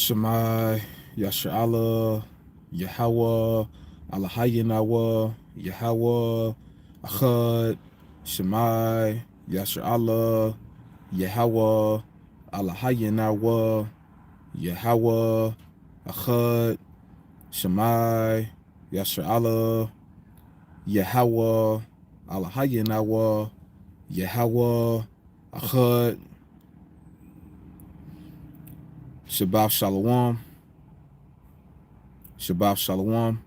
Shemai, Yasha'Allah, Yahweh, Allahayinawa, Yahweh, Achad, Shemai, Yasha'Allah, Yahweh, Allahayinawa, Yahweh, Achad, Shemai, Yasha'Allah, Yahweh, Allahayinawa, Yahweh, Achad, Shabbat Shalom, Shabbat Shalom,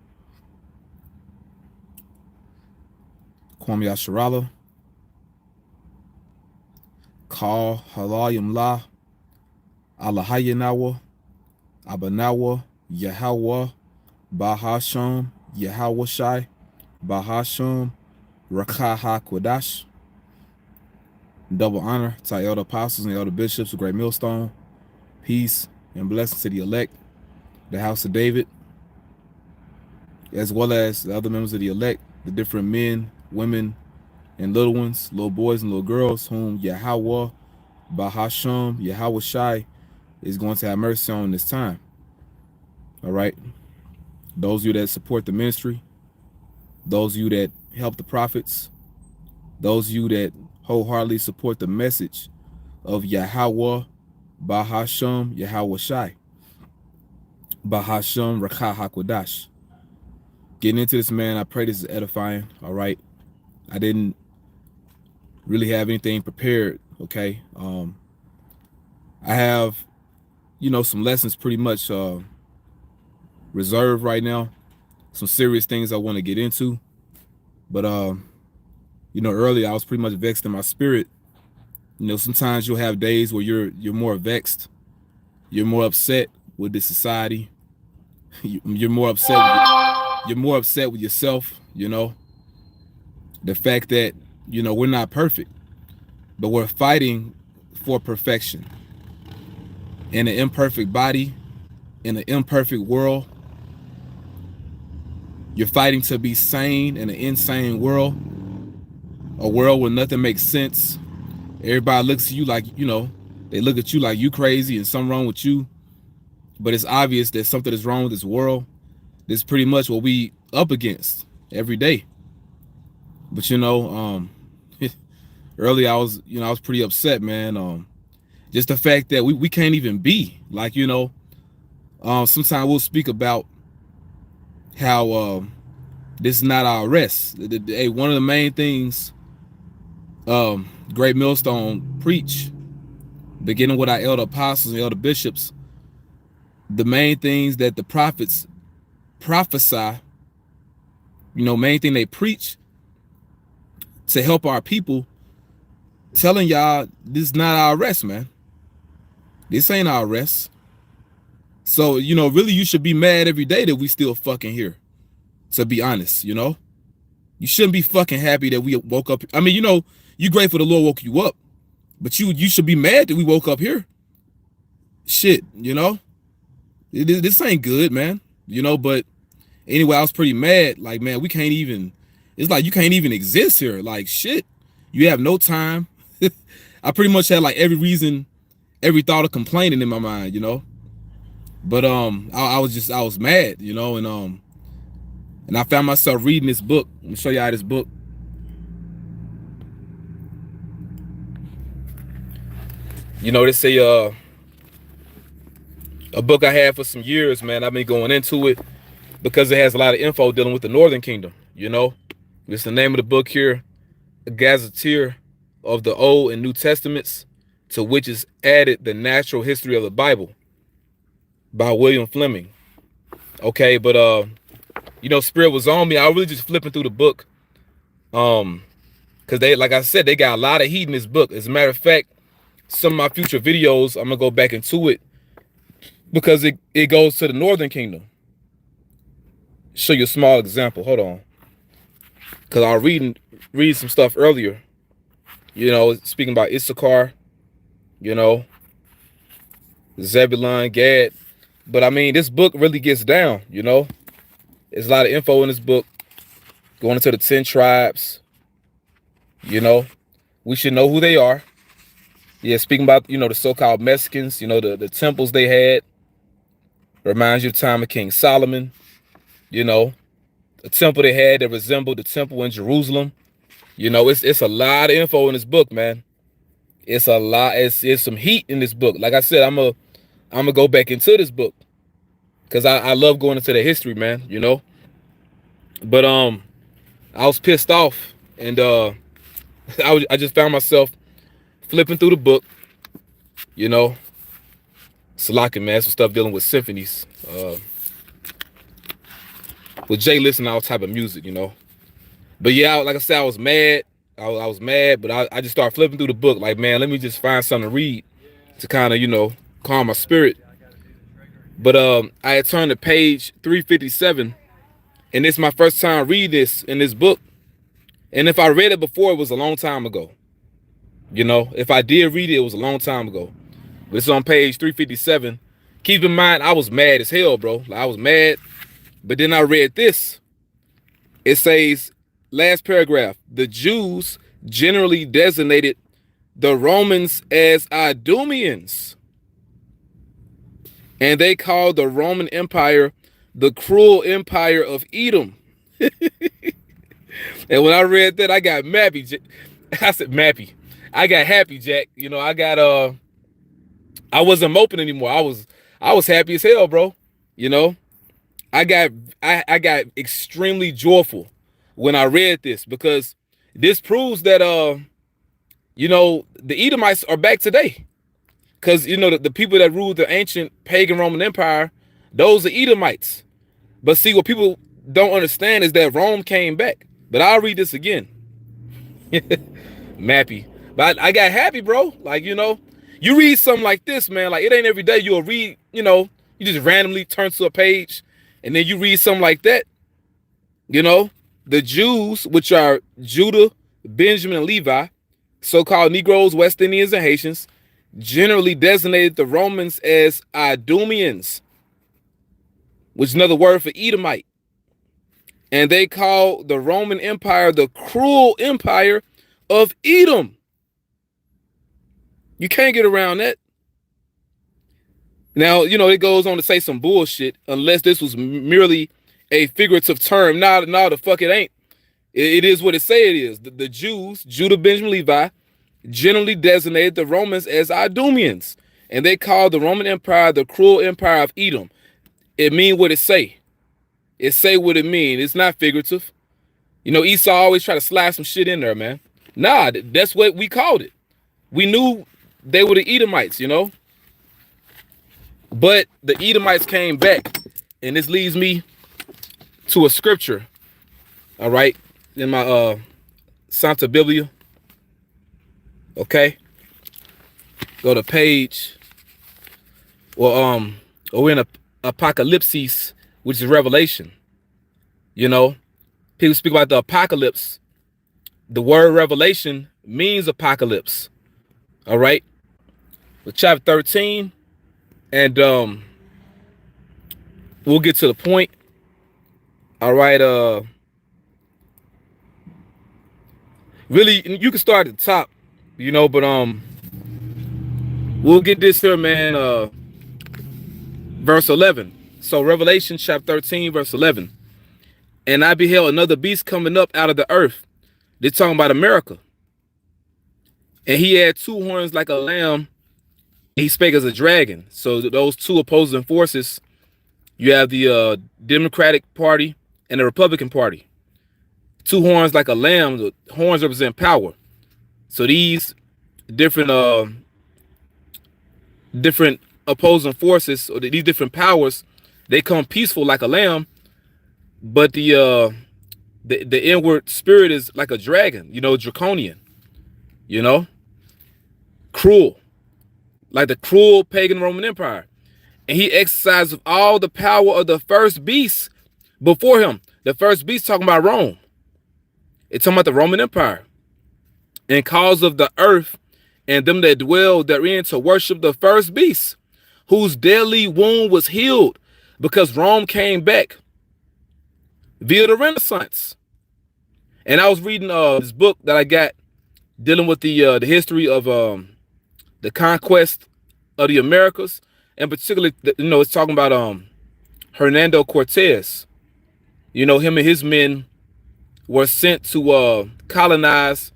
Kwam Yasharala, Kal Halayim La, Allahayinawa, Abanawa, Yahweh, Bahasham, Yahweh Shai, Bahasham, Rakaha Kodash. Double honor to our elder apostles and elder bishops of Great Millstone. Peace and blessings to the elect, the house of David, as well as the other members of the elect, the different men, women, and little ones, little boys and little girls, whom Yahweh, Bahasham, Yahweh Shai is going to have mercy on this time. All right. Those of you that support the ministry, those of you that help the prophets, those of you that wholeheartedly support the message of Yahweh, Bahasham, Yahweh Shai, Bahasham, Rakah HaKodash. Getting into this, man, I pray this is edifying. All right. I didn't really have anything prepared. Okay. I have, some lessons pretty much reserved right now. Some serious things I want to get into. But, earlier I was pretty much vexed in my spirit. Sometimes you'll have days where you're more vexed. You're more upset with this society. You're more upset with yourself, The fact that, we're not perfect, but we're fighting for perfection. In an imperfect body, in an imperfect world, you're fighting to be sane in an insane world, a world where nothing makes sense. Everybody looks at you like, they look at you like you crazy and something wrong with you. But it's obvious that something is wrong with this world. This is pretty much what we up against every day. But earlier I was pretty upset, man. Just the fact that we can't even be like, sometimes we'll speak about how this is not our rest. Hey, one of the main things Great Millstone preach, beginning with our elder apostles and elder bishops, the main things that the prophets prophesy, main thing they preach to help our people, telling y'all this is not our rest, man. This ain't our rest. So, really you should be mad every day that we still fucking here, to be honest, You shouldn't be fucking happy that we woke up. I mean, you grateful the Lord woke you up, but you should be mad that we woke up here. Shit, this ain't good, man. But anyway, I was pretty mad. Like, man, we can't even, it's like you can't even exist here. Like, shit, you have no time. I pretty much had like every reason, every thought of complaining in my mind, But I was mad, and I found myself reading this book. Let me show y'all this book. This a book I had for some years, man. I've been going into it because it has a lot of info dealing with the Northern Kingdom, It's the name of the book here, A Gazetteer of the Old and New Testaments, to which is added the natural history of the Bible by William Fleming. Okay, but Spirit was on me. I was really just flipping through the book. Because they, like I said, they got a lot of heat in this book. As a matter of fact, some of my future videos, I'm gonna go back into it because it goes to the Northern Kingdom. Show you a small example. Hold on. Because I read some stuff earlier. Speaking about Issachar, Zebulun, Gad. But I mean, this book really gets down, There's a lot of info in this book going into the 10 tribes. We should know who they are. Yeah, speaking about, the so-called Mexicans, the temples they had, Reminds you of the time of King Solomon, you know, a temple they had that resembled the temple in Jerusalem. You know, it's a lot of info in this book, man. It's a lot. It's some heat in this book. Like I said, I'm gonna go back into this book because I love going into the history, man. You know, but I was pissed off, and I just found myself flipping through the book. You know, slacking, man. Some stuff dealing with symphonies. With Jay listening to all type of music, you know. But yeah, like I said, I was mad. I was mad, but I just started flipping through the book. Like, man, let me just find something to read to kind of, you know, calm my spirit. But I had turned to page 357, and it's my first time reading this in this book. And if I read it before, it was a long time ago. You know, if I did read it, it was a long time ago. But it's on page 357. Keep in mind, I was mad as hell, bro. Like, I was mad. But then I read this. It says, last paragraph, the Jews generally designated the Romans as Idumeans. And they called the Roman Empire the cruel empire of Edom. And when I read that, I got mappy. I said mappy. I got happy, Jack. You know, I wasn't moping anymore. I was happy as hell, bro. You know, I got extremely joyful when I read this, because this proves that you know, the Edomites are back today. Because, you know, the people that ruled the ancient pagan Roman Empire, those are Edomites. But see, what people don't understand is that Rome came back. But I'll read this again. Mappy. But I got happy, bro. Like, you know, you read something like this, man. Like, it ain't every day you'll read, you know, you just randomly turn to a page and then you read something like that. You know, the Jews, which are Judah, Benjamin, and Levi, so-called Negroes, West Indians, and Haitians, generally designated the Romans as Idumeans, which is another word for Edomite. And they called the Roman Empire the cruel empire of Edom. You can't get around that. Now, you know, it goes on to say some bullshit, unless this was merely a figurative term. No, the fuck it ain't. It is what it say it is. The Jews, Judah, Benjamin, Levi, generally designated the Romans as Idumeans, and they called the Roman Empire the cruel empire of Edom. It mean what it say. It say what it mean. It's not figurative. You know, Esau always try to slide some shit in there, man. Nah, that's what we called it. We knew they were the Edomites, you know. But the Edomites came back, and this leads me to a scripture. All right, in my Santa Biblia. Okay, go to page, or we're in Apocalypse, which is Revelation. You know, people speak about the apocalypse. The word Revelation means apocalypse. All right, with chapter 13, and we'll get to the point. All right, really, you can start at the top. You know, but we'll get this here, man. Verse 11. So Revelation chapter 13, verse 11. And I beheld another beast coming up out of the earth. They're talking about America. And he had two horns like a lamb. He spake as a dragon. So those two opposing forces, you have the Democratic Party and the Republican Party. Two horns like a lamb. The horns represent power. So these different opposing forces, or these different powers, they come peaceful like a lamb, but the inward spirit is like a dragon, you know, draconian, you know, cruel, like the cruel pagan Roman Empire. And he exercised all the power of the first beast before him. The first beast talking about Rome. It's talking about the Roman Empire. And cause of the earth and them that dwell therein to worship the first beast, whose deadly wound was healed, because Rome came back via the Renaissance. And I was reading this book that I got dealing with the history of the conquest of the Americas, and particularly, you know, it's talking about Hernando Cortez. You know, him and his men were sent to colonize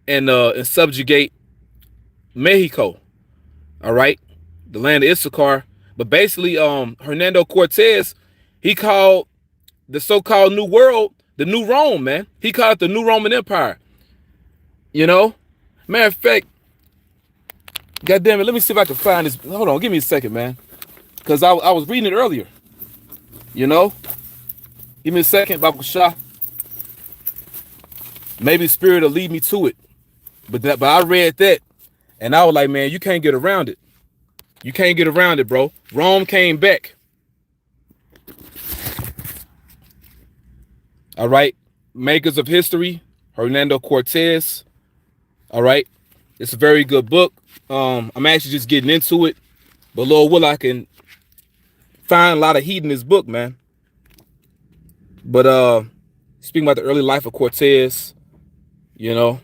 and subjugate Mexico. All right, the land of Issachar. But basically, Hernando Cortez, he called the so-called New World the New Rome, man. He called it the New Roman Empire. You know, matter of fact, God damn it, let me see if I can find this. Hold on, give me a second, man, because I was reading it earlier. You know, give me a second, Baba Shah. Maybe the Spirit will lead me to it. But I read that, and I was like, man, you can't get around it. You can't get around it, bro. Rome came back. All right, Makers of History, Hernando Cortez. All right, it's a very good book. I'm actually just getting into it, but Lord will, I can find a lot of heat in this book, man. But speaking about the early life of Cortez, you know,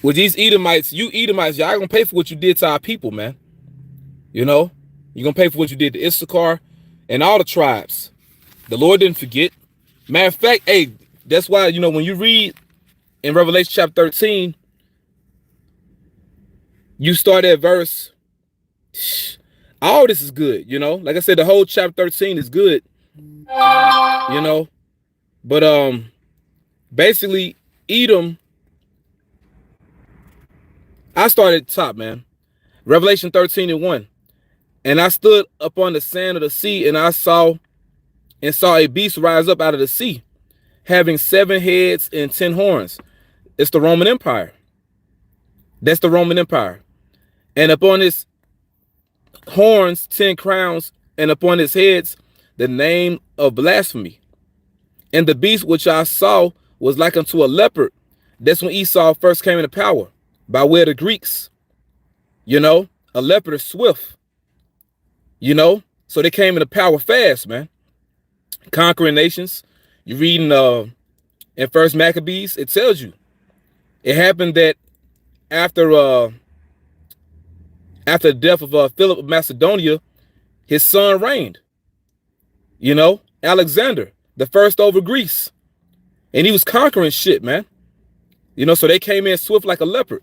with these Edomites, you Edomites, y'all gonna pay for what you did to our people, man. You know, you're gonna pay for what you did to Issachar and all the tribes. The Lord didn't forget. Matter of fact, hey, that's why, you know, when you read in Revelation chapter 13, you start at verse, all this is good, you know. Like I said, the whole chapter 13 is good, you know. But basically, Edom, I started at the top, man. Revelation 13:1. And I stood upon the sand of the sea, and I saw a beast rise up out of the sea, having 7 heads and 10 horns. It's the Roman Empire. That's the Roman Empire. And upon his horns, 10 crowns, and upon his heads, the name of blasphemy. And the beast which I saw was like unto a leopard. That's when Esau first came into power, by way of the Greeks. You know, a leopard is swift. You know, so they came into power fast, man. Conquering nations. You read in First Maccabees, it tells you. It happened that after the death of Philip of Macedonia, his son reigned. You know, Alexander, the first over Greece. And he was conquering shit, man. You know, so they came in swift like a leopard.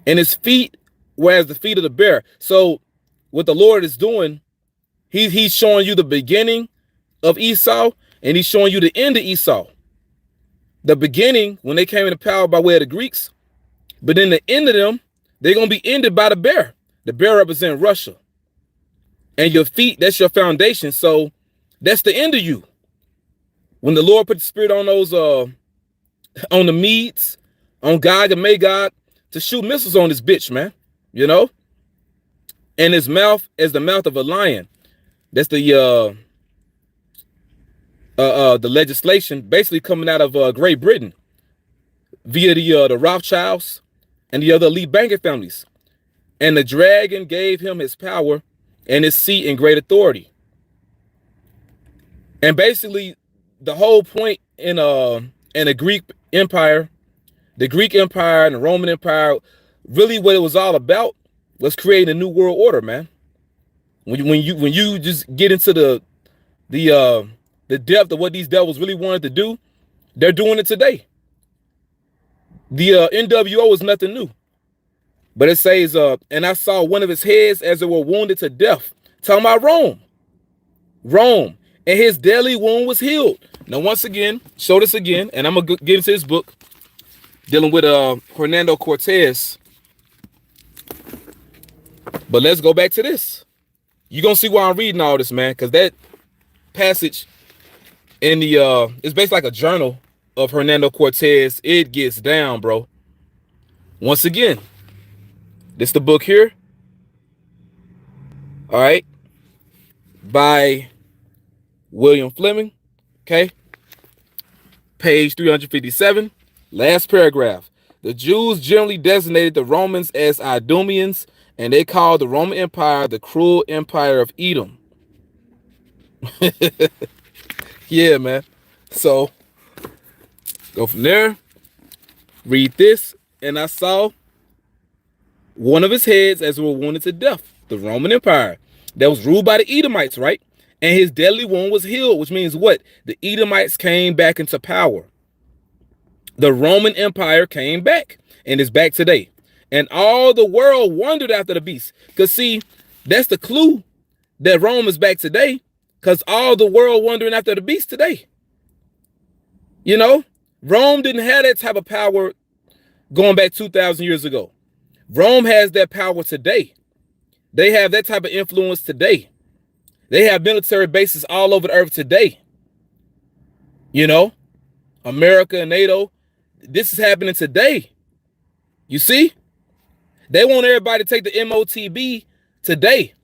And his feet were as the feet of the bear. So what the Lord is doing, he's showing you the beginning of Esau, and he's showing you the end of Esau. The beginning, when they came into power by way of the Greeks, but then the end of them, they're going to be ended by the bear. The bear represents Russia. And your feet, that's your foundation. So that's the end of you. When the Lord put the spirit on those, on the Medes, on Gog and Magog, to shoot missiles on this bitch, man. You know? And his mouth is the mouth of a lion. That's the legislation basically coming out of Great Britain via the Rothschilds and the other elite banking families. And the dragon gave him his power and his seat and great authority. And basically, the whole point in the Greek Empire, and the Roman Empire, really what it was all about was creating a new world order, man. When you just get into the depth of what these devils really wanted to do, they're doing it today. The NWO is nothing new. But it says, and I saw one of his heads as it were wounded to death. Talking about Rome. And his deadly wound was healed. Now, once again, show this again, and I'm going to get into this book dealing with Hernando Cortez. But let's go back to this. You're going to see why I'm reading all this, man, because that passage in the, it's basically like a journal of Hernando Cortez. It gets down, bro. Once again, this the book here. All right. By William Fleming. Okay. Page 357. Last paragraph. The Jews generally designated the Romans as Idumeans, and they called the Roman Empire the cruel empire of Edom. Yeah, man. So go from there. Read this. And I saw one of his heads as were wounded to death. The Roman Empire. that was ruled by the Edomites, right? And his deadly wound was healed, which means what? The Edomites came back into power. The Roman Empire came back and is back today. And all the world wondered after the beast. Because see, that's the clue that Rome is back today, because all the world wondering after the beast today. You know, Rome didn't have that type of power going back 2,000 years ago. Rome has that power today. They have that type of influence today. They have military bases all over the earth today. You know, America and NATO, this is happening today. You see, they want everybody to take the MOTB today,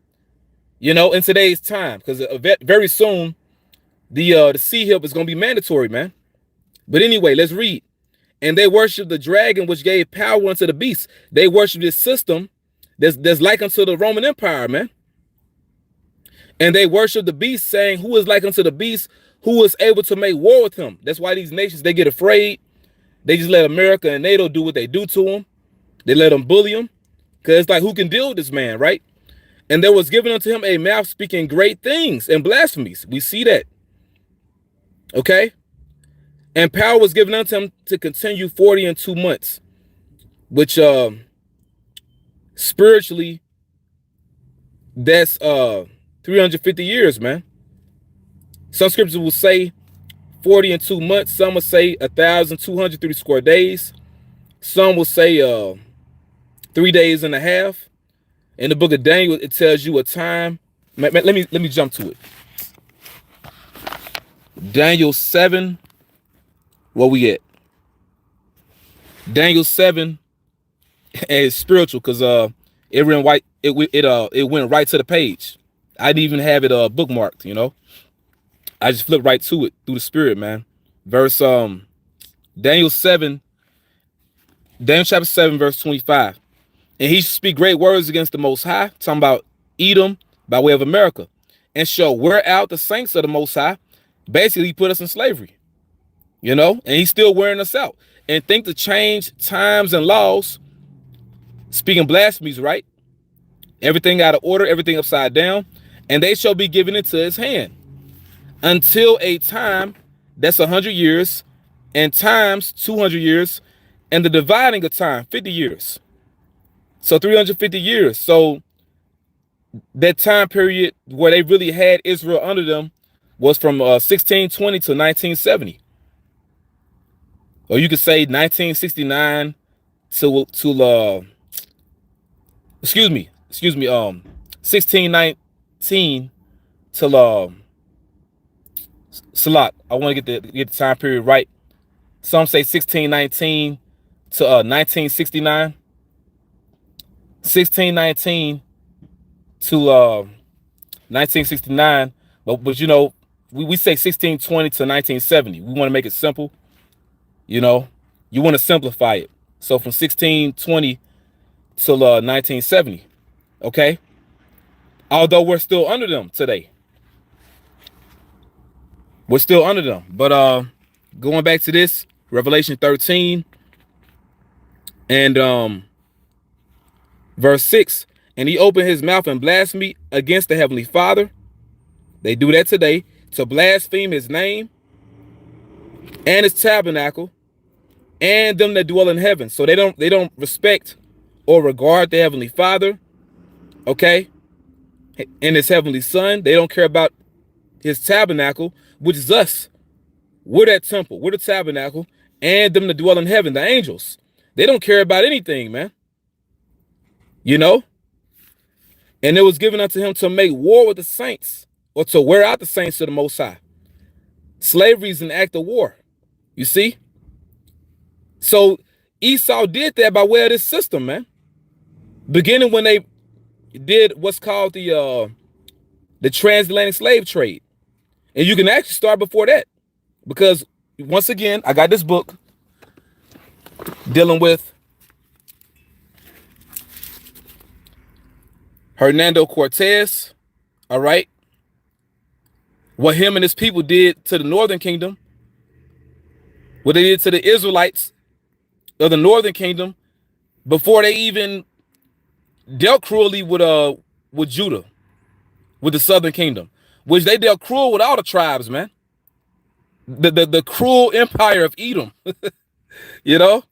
you know, in today's time, because very soon the C-HIP is going to be mandatory, man. But anyway, let's read. And they worship the dragon, which gave power unto the beast. They worship this system that's like unto the Roman Empire, man. And they worship the beast, saying, who is like unto the beast, who is able to make war with him? That's why these nations, they get afraid. They just let America and NATO do what they do to them. They let them bully them. Because it's like, who can deal with this man, right? And there was given unto him a mouth speaking great things and blasphemies. We see that. Okay? And power was given unto him to continue 42 months. Which spiritually, that's 350 years, man. Some scriptures will say 42 months. Some will say 1,230 square days. Some will say 3 days and a half. In the book of Daniel, it tells you a time. Let me jump to it. Daniel 7. Where we at? Daniel 7 is spiritual because it went right to the page. I didn't even have it bookmarked, you know. I just flipped right to it through the spirit, man. Verse Daniel chapter 7, verse 25. And he shall speak great words against the Most High, talking about Edom by way of America, and shall wear out the saints of the Most High. Basically, he put us in slavery, you know, and he's still wearing us out. And think to change times and laws, speaking blasphemies, right? Everything out of order, everything upside down, and they shall be given into his hand until a time that's 100 years, and times 200 years, and the dividing of time 50 years. So 350 years. So that time period where they really had Israel under them was from 1620 to 1970. Or you could say 1969 to 1619 till Salat. I want to get the time period right. Some say 1619 to 1969. 1619 to 1969. But you know, we say 1620 to 1970. We want to make it simple. You know, you want to simplify it. So from 1620 till 1970. Okay. Although we're still under them today. We're still under them. But going back to this, Revelation 13 and verse 6. And he opened his mouth and blasphemed against the Heavenly Father. They do that today, to blaspheme his name and his tabernacle and them that dwell in heaven. So they don't respect or regard the Heavenly Father, okay, and his heavenly Son. They don't care about his tabernacle, which is us. We're that temple, we're the tabernacle, and them that dwell in heaven, the angels. They don't care about anything, man. You know? And it was given unto him to make war with the saints, or to wear out the saints of the Most High. Slavery is an act of war. You see? So Esau did that by way of this system, man. Beginning when they did what's called the transatlantic slave trade. And you can actually start before that. Because once again, I got this book dealing with Hernando Cortez, all right? What him and his people did to the Northern Kingdom, what they did to the Israelites of the Northern Kingdom before they even dealt cruelly with Judah. with the southern kingdom, which they dealt cruel with all the tribes, man. The cruel empire of Edom. You know,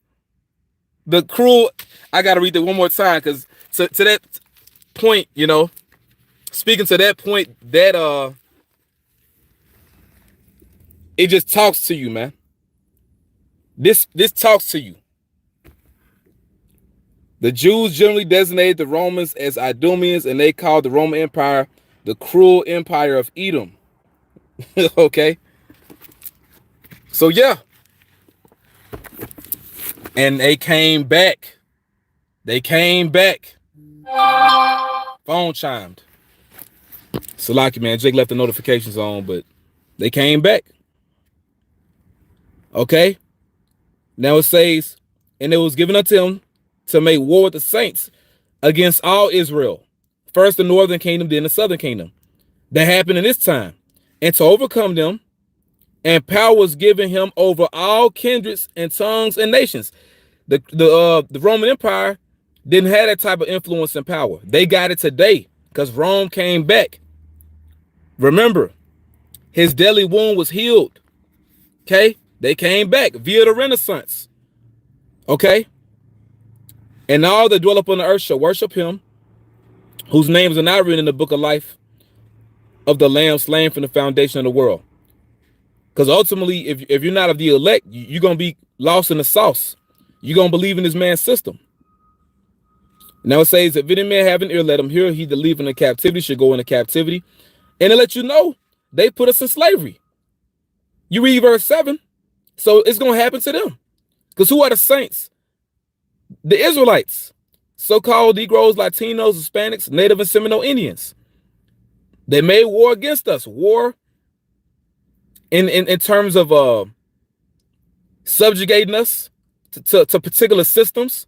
the cruel. I gotta read that one more time, because to that point, you know, speaking to that point, that it just talks to you, man. This talks to you. The Jews generally designated the Romans as Idumeans, and they called the Roman Empire the cruel empire of Edom. Okay. So yeah. And they came back. They came back. Phone chimed. Salaki, man. Jake left the notifications on, but they came back. Okay. Now it says, and it was given unto him to make war with the saints against all Israel. First the northern kingdom, then the southern kingdom. That happened in this time. And to overcome them, and power was given him over all kindreds and tongues and nations. The Roman Empire didn't have that type of influence and power. They got it today because Rome came back. Remember, his deadly wound was healed. Okay? They came back via the Renaissance. Okay? And all that dwell upon the earth shall worship him, whose names are not written in the book of life of the Lamb slain from the foundation of the world. Because ultimately, if you're not of the elect, you're going to be lost in the sauce. You're going to believe in this man's system. Now it says, if any man have an ear, let him hear. He that leave in the captivity should go into captivity. And to let you know, they put us in slavery. You read verse 7. So it's going to happen to them. Because who are the saints? The Israelites. So-called Negroes, Latinos, Hispanics, Native and Seminole Indians. They made war against us. War in terms of subjugating us to particular systems.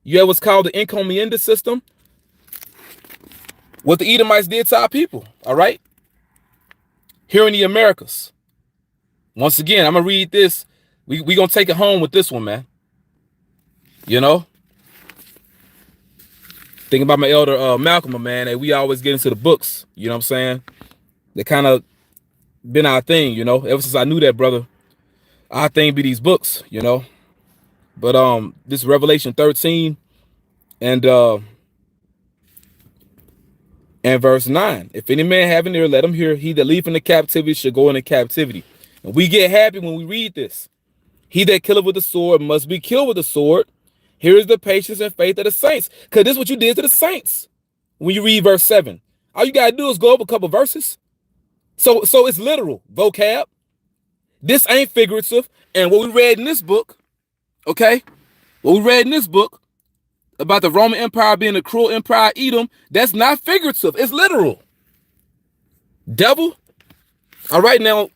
You have what's called the encomienda system. What the Edomites did to our people, all right? Here in the Americas. Once again, I'm going to read this. We're going to take it home with this one, man. You know? Thinking about my elder Malcolm, man, that we always get into the books. You know what I'm saying? They kind of been our thing, you know? Ever since I knew that, brother, our thing be these books, you know? But this Revelation 13 and verse 9. If any man have an ear, let him hear. He that leave in the captivity should go into captivity. And we get happy when we read this. He that killeth with the sword must be killed with the sword. Here is the patience and faith of the saints. Because this is what you did to the saints. When you read verse 7. All you got to do is go over a couple verses. So it's literal, vocab. This ain't figurative. And what we read in this book, okay? What we read in this book about the Roman Empire being a cruel empire, Edom, that's not figurative. It's literal. Devil. All right, now,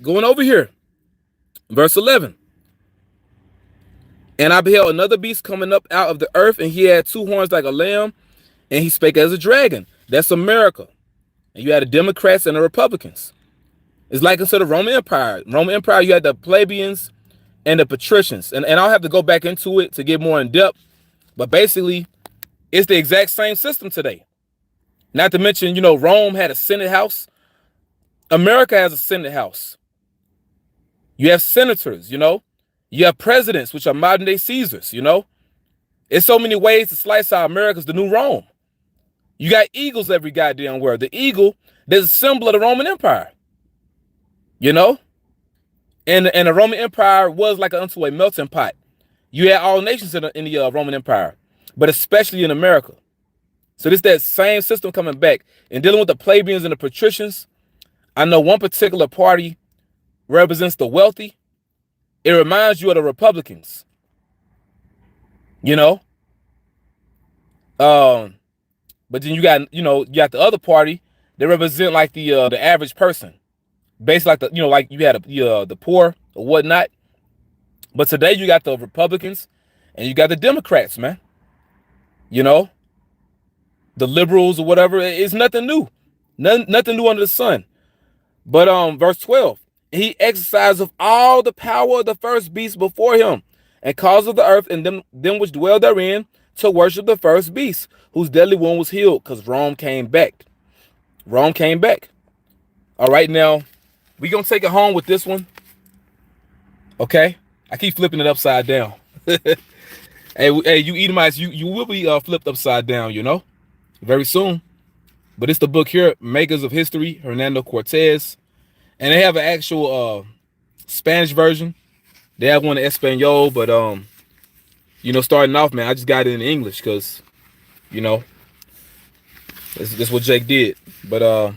going over here. Verse 11. And I beheld another beast coming up out of the earth, and he had two horns like a lamb, and he spake as a dragon. That's America. And you had the Democrats and the Republicans. It's like into the Roman Empire. Roman Empire, you had the plebeians and the patricians. And I'll have to go back into it to get more in depth. But basically, it's the exact same system today. Not to mention, you know, Rome had a Senate house. America has a Senate house. You have senators, you know. You have presidents, which are modern day Caesars, you know. It's so many ways to slice how America's the new Rome. You got eagles every goddamn where. The eagle, there's a symbol of the Roman Empire. You know? And the Roman Empire was like unto a melting pot. You had all nations in the Roman Empire, but especially in America. So this that same system coming back. And dealing with the plebeians and the patricians, I know one particular party represents the wealthy. It reminds you of the Republicans. You know? But then you got, you know, you got the other party. They represent like the average person. Basically like the, you know, like you had the poor or whatnot. But today you got the Republicans and you got the Democrats, man. You know? The liberals or whatever. It's nothing new. Nothing new under the sun. But verse 12. He exercised of all the power of the first beast before him, and caused the earth and them which dwell therein to worship the first beast, whose deadly wound was healed, because Rome came back. Rome came back. All right, now we gonna take it home with this one. Okay, I keep flipping it upside down. Hey, you Edomites, you will be flipped upside down, you know, very soon. But it's the book here, Makers of History, Hernando Cortez, and they have an actual Spanish version. They have one in Espanol, but you know, starting off, man, I just got it in English because, you know, this is what Jake did. But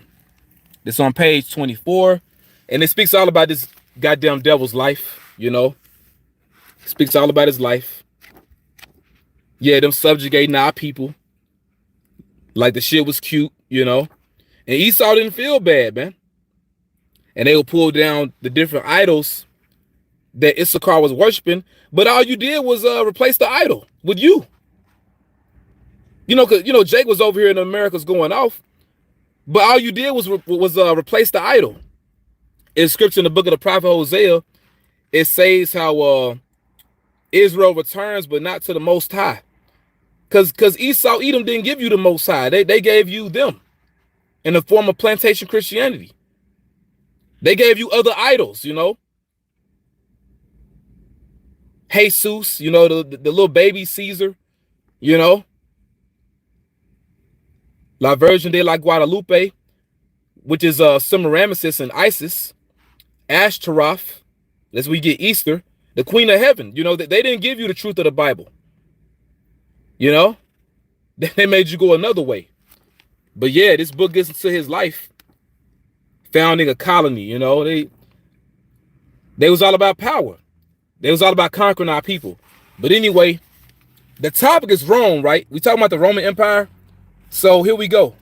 it's on page 24, and it speaks all about this goddamn devil's life, you know. It speaks all about his life. Yeah, them subjugating our people. Like the shit was cute, you know. And Esau didn't feel bad, man. And they would pull down the different idols that Issachar was worshiping, but all you did was replace the idol with you. You know, because, you know, Jake was over here in the Americas going off, but all you did was replace the idol. In scripture in the book of the prophet Hosea, it says how Israel returns, but not to the Most High. Because Esau, Edom didn't give you the Most High. They gave you them in the form of plantation Christianity. They gave you other idols, you know. Jesus, you know, the little baby Caesar, you know. La Virgen de la Guadalupe, which is Semiramis and Isis. Ashtaroth, that's where we get Easter. The Queen of Heaven, you know, they didn't give you the truth of the Bible. You know, they made you go another way. But yeah, this book gets into his life, founding a colony. You know, they was all about power. They was all about conquering our people. But anyway, the topic is Rome, right? We talking about the Roman Empire. So here we go.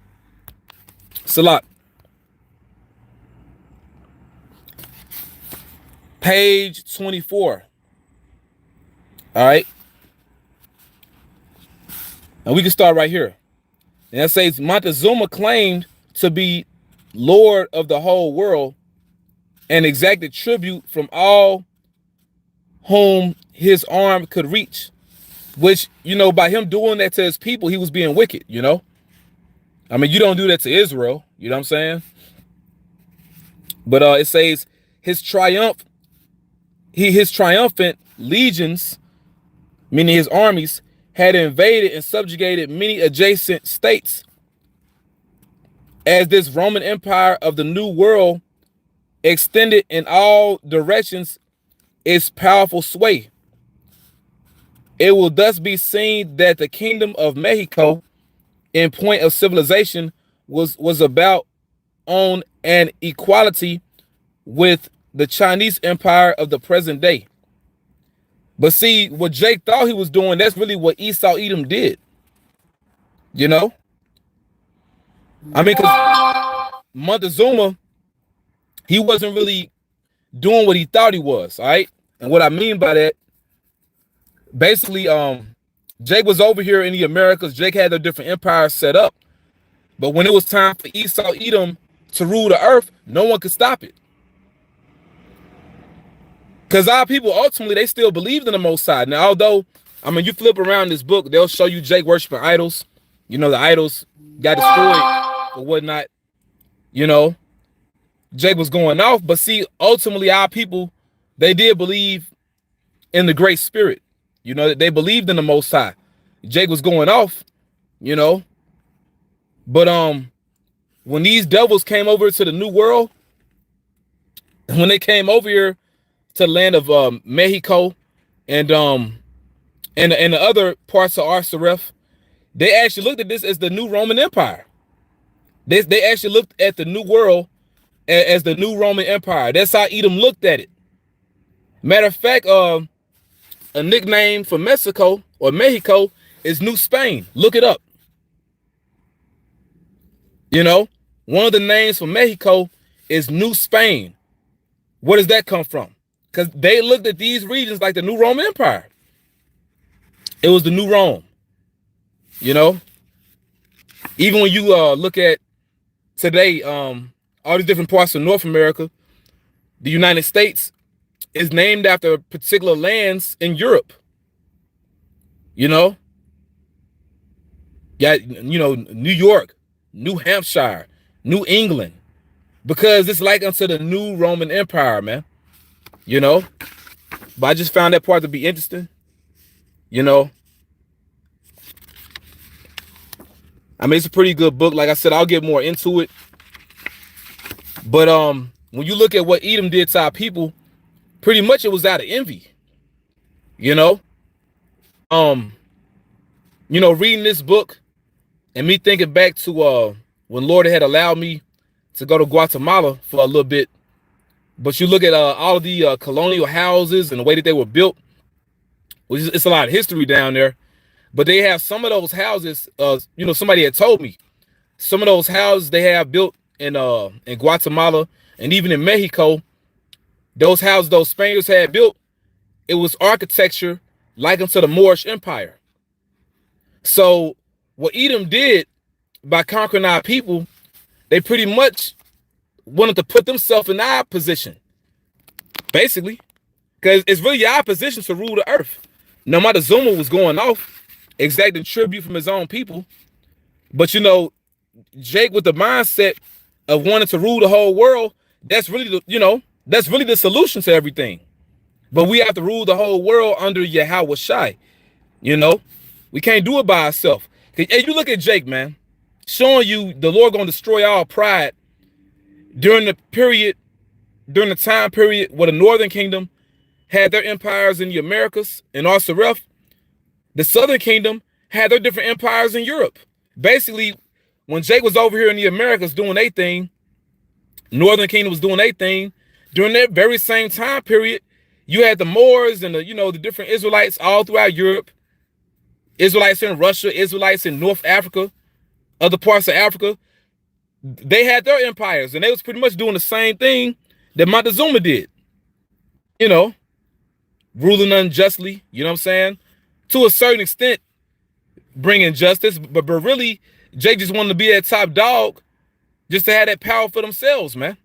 Salat. Page 24. All right. And we can start right here. And it says Montezuma claimed to be Lord of the whole world and exacted tribute from all whom his arm could reach, which, you know, by him doing that to his people, he was being wicked, you know. I mean, you don't do that to Israel, you know what I'm saying? But it says his triumphant legions, meaning his armies, had invaded and subjugated many adjacent states, as this Roman Empire of the New World extended in all directions its powerful sway. It will thus be seen that the kingdom of Mexico, in point of civilization, was about on an equality with the Chinese empire of the present day. But see, what Jake thought he was doing, that's really what Esau Edom did. You know? I mean, because Montezuma, he wasn't really doing what he thought he was, all right? And what I mean by that, basically, Jake was over here in the Americas. Jake had their different empires set up. But when it was time for Esau Edom to rule the earth, no one could stop it. Because our people, ultimately, they still believed in the Most High. Now, although, I mean, you flip around this book, they'll show you Jake worshiping idols. You know, the idols got destroyed or whatnot. You know, Jake was going off. But see, ultimately, our people, they did believe in the Great Spirit. You know, they believed in the Most High. Jake was going off, you know. But when these devils came over to the New World, when they came over here to the land of Mexico and the other parts of Arsaref, they actually looked at this as the new Roman Empire. They actually looked at the New World as the new Roman Empire. That's how Edom looked at it. Matter of fact, a nickname for Mexico or Mexico is New Spain. Look it up. You know, one of the names for Mexico is New Spain. Where does that come from? Because they looked at these regions like the new Roman Empire. It was the new Rome. You know, even when you look at today, all these different parts of North America, the United States is named after particular lands in Europe. You know, yeah, you know, New York, New Hampshire, New England, because it's like unto the new Roman Empire, man. You know, but I just found that part to be interesting. You know, I mean, it's a pretty good book. Like I said, I'll get more into it. But when you look at what Edom did to our people, pretty much it was out of envy. You know, reading this book and me thinking back to when Lord had allowed me to go to Guatemala for a little bit. But you look at all of the colonial houses and the way that they were built, which is, it's a lot of history down there. But they have some of those houses, somebody had told me, some of those houses they have built in Guatemala and even in Mexico, those houses those Spaniards had built, it was architecture like unto the Moorish Empire. So what Edom did by conquering our people, they pretty much wanted to put themselves in our position, basically, because it's really our position to rule the earth. No matter Zuma was going off, exacting tribute from his own people, but Jake with the mindset of wanting to rule the whole world, that's really the solution to everything. But we have to rule the whole world under Yahweh Shai. We can't do it by ourselves. Hey, you look at Jake, man, showing you the Lord gonna destroy all pride during the time period where the Northern Kingdom had their empires in the Americas and Arsareff. The Southern Kingdom had their different empires in Europe. Basically, when Jake was over here in the Americas doing their thing, Northern Kingdom was doing their thing. During that very same time period, you had the Moors and the different Israelites all throughout Europe, Israelites in Russia, Israelites in North Africa, other parts of Africa. They had their empires, and they was pretty much doing the same thing that Montezuma did. Ruling unjustly, you know what I'm saying? To a certain extent, bringing justice, but really, Jake just wanted to be that top dog just to have that power for themselves, man.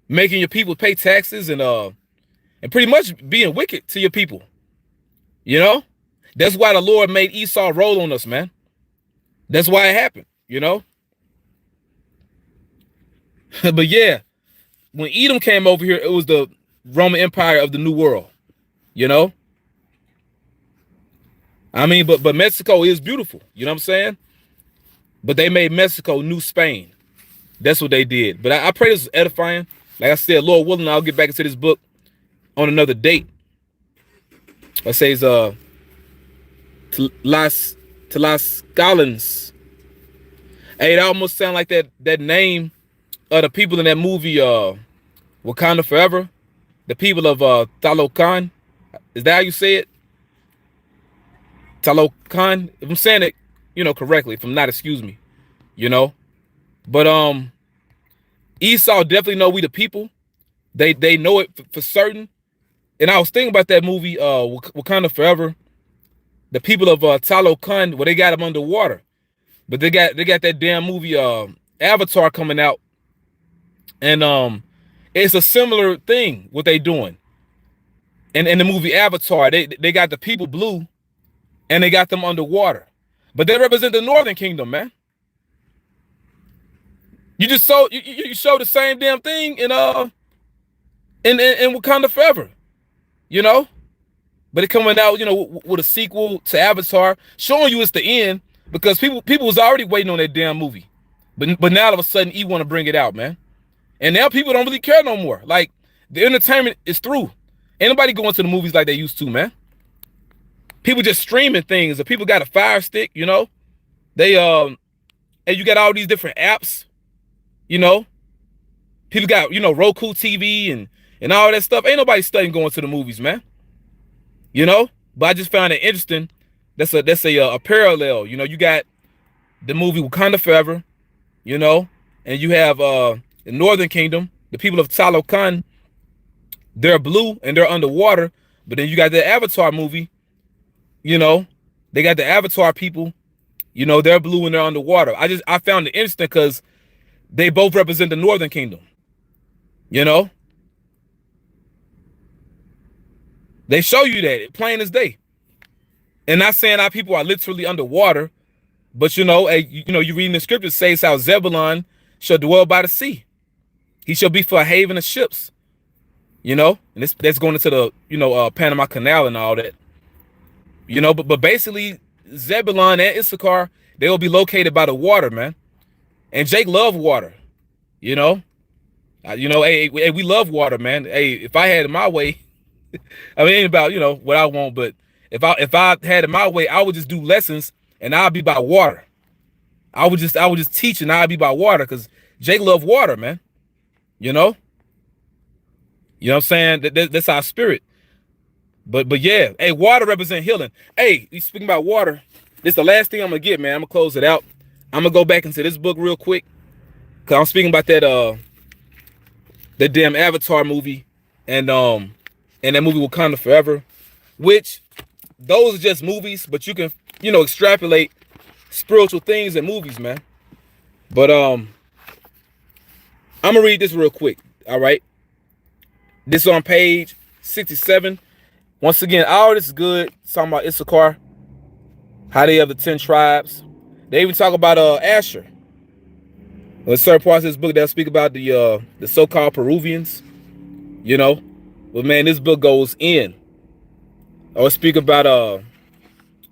Making your people pay taxes and pretty much being wicked to your people. That's why the Lord made Esau roll on us, man. That's why it happened, But yeah, when Edom came over here, it was the Roman Empire of the New World, I mean, but Mexico is beautiful, you know what I'm saying? But they made Mexico New Spain. That's what they did. But I pray this is edifying. Like I said, Lord willing, I'll get back into this book on another date. It says Tlaxcalans. Hey, it almost sound like that name of the people in that movie Wakanda Forever. The people of Talocan. Is that how you say it? Talocan. If I'm saying it, correctly. If I'm not, excuse me. But Esau definitely know we the people. They know it for certain. And I was thinking about that movie Wakanda Forever. The people of Talocan, where they got them underwater. But they got that damn movie Avatar coming out. And it's a similar thing what they doing. And in the movie Avatar, they got the people blue and they got them underwater. But they represent the Northern Kingdom, man. You just you show the same damn thing in Wakanda Forever, But it coming out, with a sequel to Avatar, showing you it's the end because people was already waiting on that damn movie, but now all of a sudden you want to bring it out, man. And now people don't really care no more. Like the entertainment is through. Ain't nobody going to the movies like they used to, man. People just streaming things. The people got a Fire Stick, They and you got all these different apps, People got Roku TV and all that stuff. Ain't nobody studying going to the movies, man. But I just found it interesting. That's a parallel. You got the movie Wakanda Forever, and you have the Northern Kingdom, the people of Talocan. They're blue and they're underwater. But then you got the Avatar movie. They got the Avatar people. They're blue and they're underwater. I found it interesting because they both represent the Northern Kingdom. They show you that plain as day. And not saying our people are literally underwater, But hey, you reading the scriptures says how Zebulun shall dwell by the sea. He shall be for a haven of ships. And that's going into the Panama Canal and all that. But basically Zebulun and Issachar, they will be located by the water, man. And Jake loved water. Hey, we love water, man. Hey, if I had it my way, I mean, it ain't about what I want, but if I had it my way, I would just do lessons and I'd be by water. I would just teach and I'd be by water because Jake loved water, man. You know what I'm saying? That's our spirit. But yeah, hey, water represent healing. Hey, speaking about water, this is the last thing I'm gonna get, man. I'm gonna close it out. I'm gonna go back into this book real quick because I'm speaking about that damn Avatar movie and that movie Wakanda Forever, which those are just movies, but you can extrapolate spiritual things in movies, man. But I'm gonna read this real quick. All right, this is on page 67. Once again, all this is good. It's talking about Issachar, how they have the 10 tribes. They even talk about Asher. There's certain parts of this book that speak about the so-called Peruvians. But man, this book goes in. I will speak about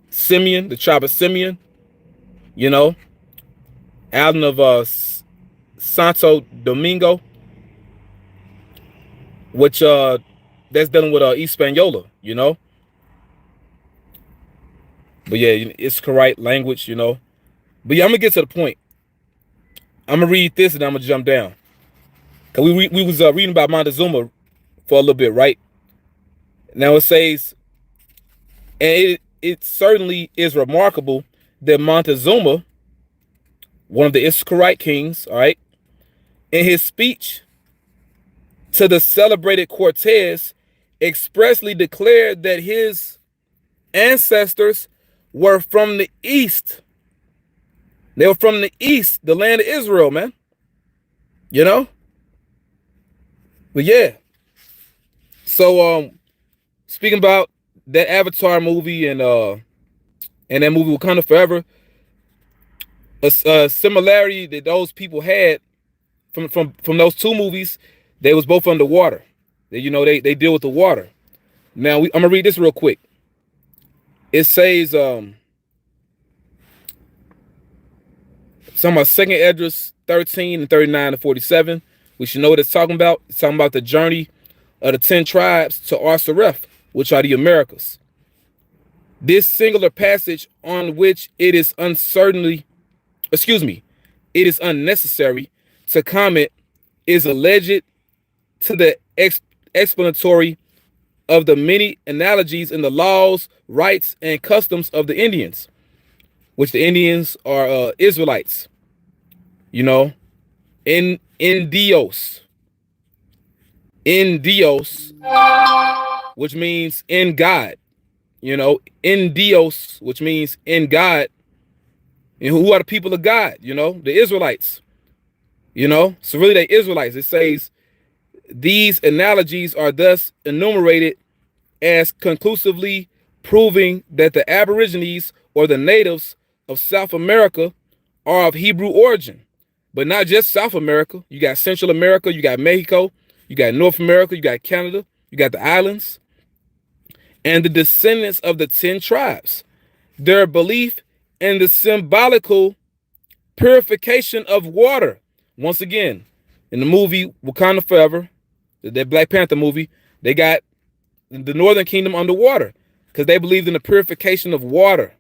Simeon, the tribe of Simeon. Island of Santo Domingo, which that's dealing with Hispaniola, But yeah, it's correct language, But yeah, I'm gonna get to the point. I'm gonna read this and I'm gonna jump down. Cause we was reading about Montezuma for a little bit, right? Now it says, and it certainly is remarkable that Montezuma, one of the Issacharite kings, all right, in his speech to the celebrated Cortez, expressly declared that his ancestors were from the east. They were from the east, the land of Israel, man. But yeah. So speaking about that Avatar movie and that movie Wakanda Forever, a similarity that those people had from those two movies, they was both underwater. They deal with the water. Now I'm gonna read this real quick. It says something about 2nd Esdras 13 and 39 to 47. We should know what it's talking about. It's talking about the journey of the 10 tribes to Arsareth, which are the Americas. This singular passage on which it is unnecessary to comment is alleged to the explanatory of the many analogies in the laws, rights, and customs of the Indians, which the Indians are Israelites. In Dios, which means in God. In Dios, which means in God. And who are the people of God? The Israelites. So really they Israelites. It says these analogies are thus enumerated as conclusively proving that the Aborigines or the natives of South America are of Hebrew origin. But not just South America. You got Central America, you got Mexico, you got North America, you got Canada, you got the islands, and the descendants of the 10 tribes. Their belief in the symbolical purification of water. Once again, in the movie Wakanda Forever, that Black Panther movie, they got the Northern Kingdom underwater because they believed in the purification of water.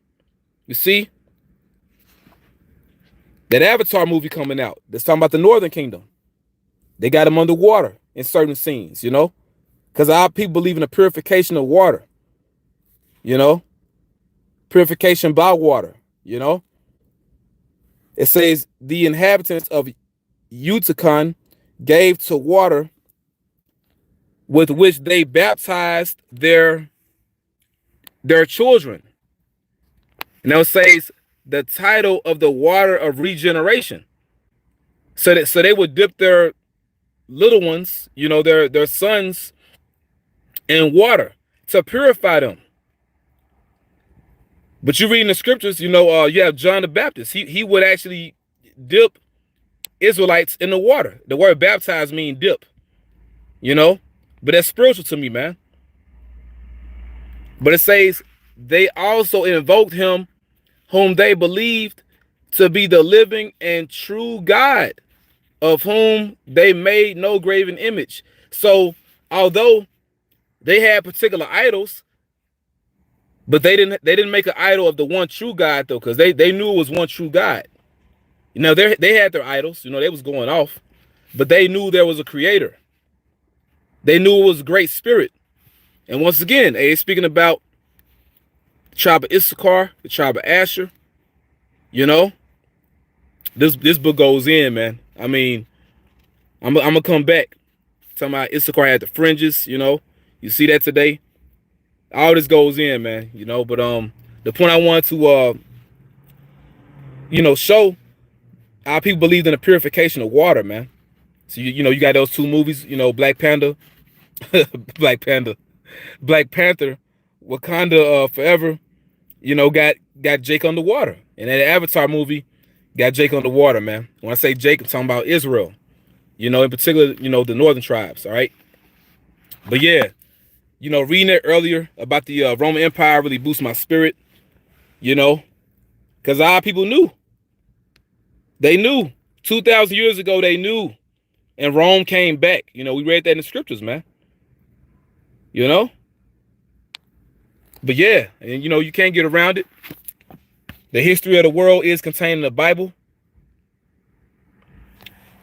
You see? That Avatar movie coming out, that's talking about the Northern Kingdom. They got them underwater in certain scenes, because our people believe in the purification of water, purification by water, It says the inhabitants of Yucatan gave to water with which they baptized their children. Now it says the title of the water of regeneration. So they would dip their little ones, their sons, in water to purify them. But you read in the scriptures, you know, you have John the Baptist. He would actually dip Israelites in the water. The word baptize means dip, you know, but that's spiritual to me, man. But it says they also invoked him whom they believed to be the living and true God, of whom they made no graven image. So although they had particular idols, but they didn't make an idol of the one true God though, because they knew it was one true God. You know, they had their idols, you know, they was going off, but they knew there was a creator. They knew it was a great spirit. And once again, it's speaking about the tribe of Issachar, the tribe of Asher. You know, this book goes in, man. I mean, I'm gonna come back talking about Issachar had the fringes. You know, you see that today. All this goes in, man. You know, but the point I wanted to you know, show how people believed in the purification of water, man. So you know, you got those two movies. You know, Black Panther, Black Panther, Wakanda Forever. You know, got Jake on the water. And that Avatar movie got Jake on the water, man. When I say Jake, I'm talking about Israel. You know, in particular, you know, the northern tribes, all right? But yeah, you know, reading it earlier about the Roman Empire really boosted my spirit, you know, because a lot of people knew. They knew. 2,000 years ago, they knew. And Rome came back. You know, we read that in the scriptures, man. You know? But yeah, and you know, you can't get around it. The history of the world is contained in the Bible.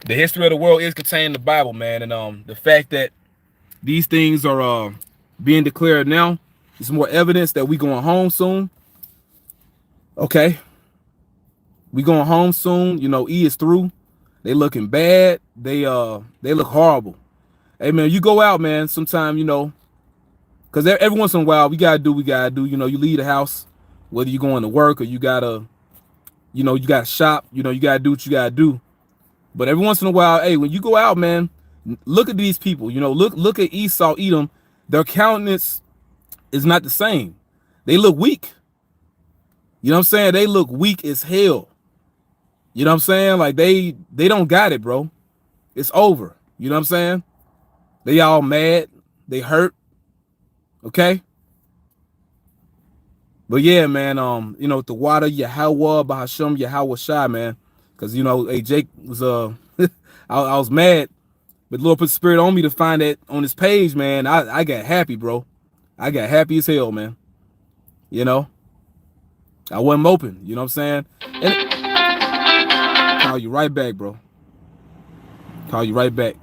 The history of the world is contained in the Bible, man. And the fact that these things are being declared now is more evidence that we going home soon. Okay. We going home soon. You know, E is through. They looking bad. They look horrible. Hey man, you go out, man, sometime, you know, because every once in a while we gotta do. You know, you leave the house, whether you're going to work or you gotta, you know, you gotta shop, you know, you gotta do what you gotta do. But every once in a while, hey, when you go out, man, look at these people. You know, look at Esau, Edom. Their countenance is not the same. They look weak. You know what I'm saying? They look weak as hell. You know what I'm saying? Like they don't got it, bro. It's over. You know what I'm saying? They all mad. They hurt. Okay. But yeah, man, you know, the water, Yahweh, Bahasham, Yahweh Shai, man. Cause you know, hey, Jake was I was mad, but the Lord put the spirit on me to find that on his page, man. I got happy, bro. I got happy as hell, man. You know, I wasn't moping, you know what I'm saying? And call you right back, bro. Call you right back.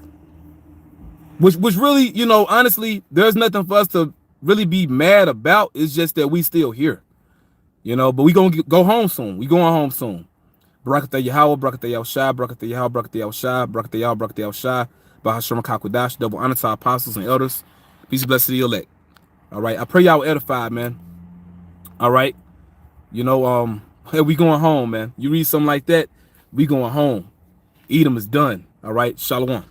Which really, you know, honestly, there's nothing for us to really be mad about. It's just that we still here. You know, but we gonna go home soon. We going home soon. Barakatah Yahweh, Barakatah Yahushua, Barakatah Yahweh, Barakatah Yahushua, Barakatah Yahweh, Barakatah Yahushua, Bahasham Kakwadash, double honor to our apostles and elders. Peace and blessings to the elect. All right. I pray y'all edified, man. All right. You know, hey, we going home, man. You read something like that, we going home. Edom is done. All right. Shalom.